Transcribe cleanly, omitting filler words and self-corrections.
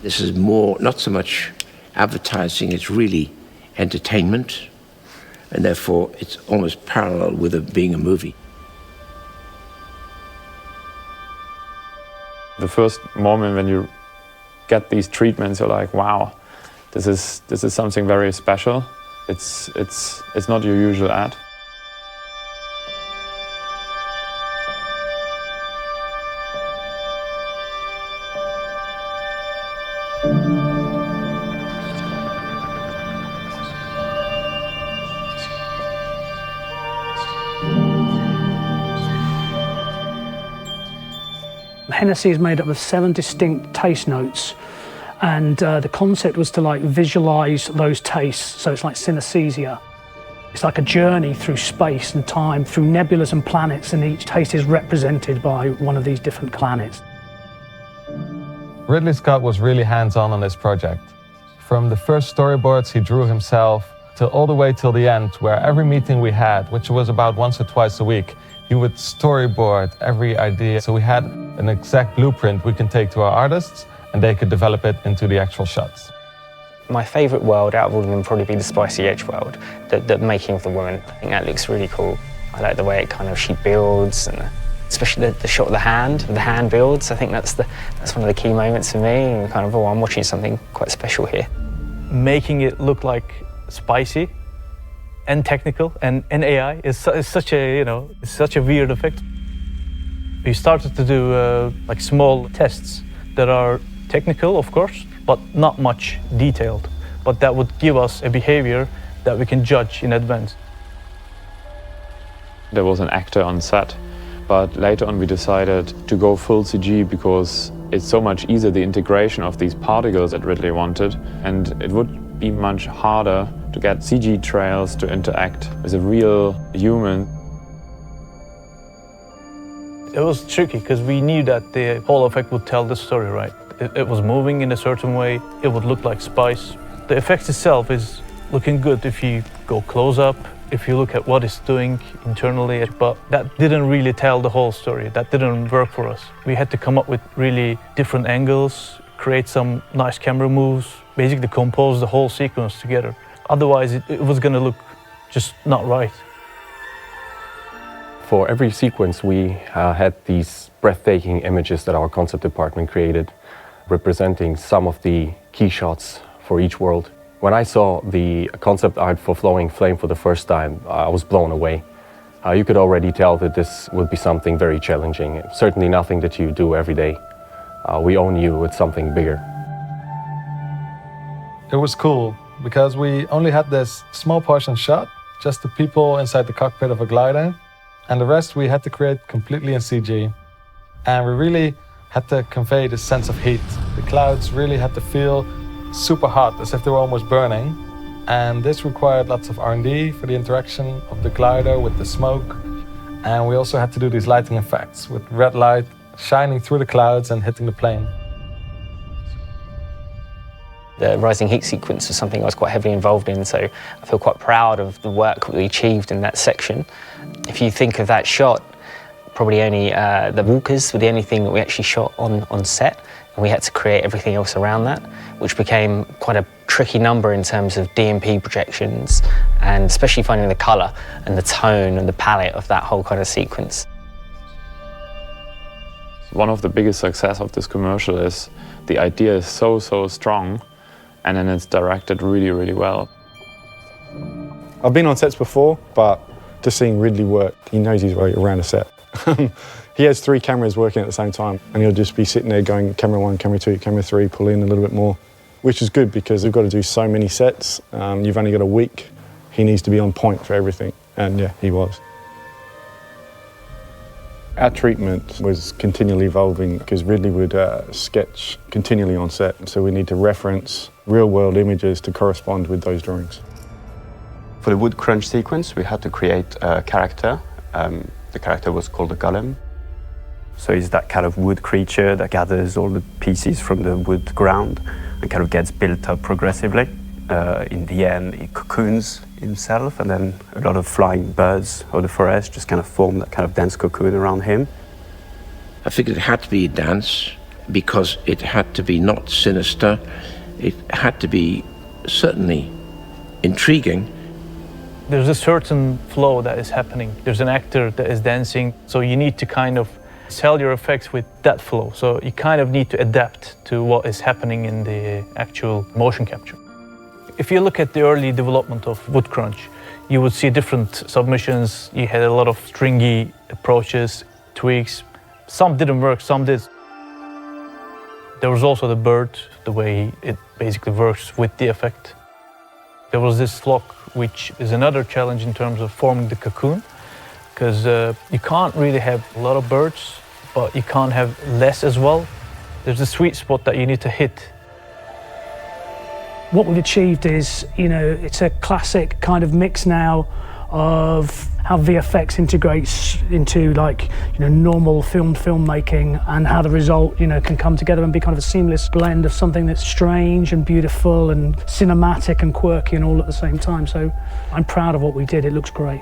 This is more, not so much advertising, it's really entertainment, and therefore it's almost parallel with it being a movie. The first moment when you get these treatments, you're like, wow, this is something very special. It's not your usual ad. Hennessy is made up of 7 distinct taste notes, and the concept was to like visualize those tastes, so it's like synesthesia. It's like a journey through space and time, through nebulas and planets, and each taste is represented by one of these different planets. Ridley Scott was really hands-on this project. From the first storyboards he drew himself, till all the way till the end, where every meeting we had, which was about once or twice a week, he would storyboard every idea. So we had an exact blueprint we can take to our artists, and they could develop it into the actual shots. My favourite world out of all of them would probably be the Spicy Edge world, the making of the woman. I think that looks really cool. I like the way she builds, and especially the shot of the hand builds. I think that's one of the key moments for me, and I'm watching something quite special here. Making it look like spicy and technical and AI is such a it's such a weird effect. We started to do small tests that are technical, of course, but not much detailed. But that would give us a behavior that we can judge in advance. There was an actor on set, but later on we decided to go full CG because it's so much easier, the integration of these particles that Ridley wanted, and it would be much harder to get CG trails to interact with a real human. It was tricky because we knew that the whole effect would tell the story right. It was moving in a certain way, it would look like spice. The effect itself is looking good if you go close up, if you look at what it's doing internally, but that didn't really tell the whole story. That didn't work for us. We had to come up with really different angles, create some nice camera moves, basically compose the whole sequence together. Otherwise, it was going to look just not right. For every sequence, we had these breathtaking images that our concept department created, representing some of the key shots for each world. When I saw the concept art for Flowing Flame for the first time, I was blown away. You could already tell that this would be something very challenging, certainly nothing that you do every day. We own you with something bigger. It was cool because we only had this small portion shot, just the people inside the cockpit of a glider, and the rest we had to create completely in CG. And we really had to convey this sense of heat. The clouds really had to feel super hot, as if they were almost burning. And this required lots of R&D for the interaction of the glider with the smoke. And we also had to do these lighting effects with red light shining through the clouds and hitting the plane. The rising heat sequence was something I was quite heavily involved in, so I feel quite proud of the work that we achieved in that section. If you think of that shot, probably only the walkers were the only thing that we actually shot on set, and we had to create everything else around that, which became quite a tricky number in terms of DMP projections, and especially finding the colour and the tone and the palette of that whole kind of sequence. One of the biggest success of this commercial is the idea is so strong, and then it's directed really, really well. I've been on sets before, but just seeing Ridley work, he knows his way around a set. He has 3 cameras working at the same time, and he'll just be sitting there going camera 1, camera 2, camera 3, pull in a little bit more, which is good because we've got to do so many sets. You've only got a week. He needs to be on point for everything, and yeah, he was. Our treatment was continually evolving because Ridley would sketch continually on set, so we need to reference real-world images to correspond with those drawings. For the wood crunch sequence, we had to create a character. The character was called a golem. So he's that kind of wood creature that gathers all the pieces from the wood ground and kind of gets built up progressively. In the end, he cocoons himself, and then a lot of flying birds of the forest just kind of form that kind of dense cocoon around him. I figured it had to be a dance, because it had to be not sinister, it had to be certainly intriguing. There's a certain flow that is happening. There's an actor that is dancing, so you need to kind of sell your effects with that flow. So you kind of need to adapt to what is happening in the actual motion capture. If you look at the early development of wood crunch, you would see different submissions. You had a lot of stringy approaches, tweaks. Some didn't work, some did. There was also the bird, the way it basically works with the effect. There was this flock, which is another challenge in terms of forming the cocoon, because you can't really have a lot of birds, but you can't have less as well. There's a sweet spot that you need to hit. What we've achieved is, it's a classic kind of mix now of how VFX integrates into normal filmmaking, and how the result, can come together and be kind of a seamless blend of something that's strange and beautiful and cinematic and quirky and all at the same time. So I'm proud of what we did. It looks great.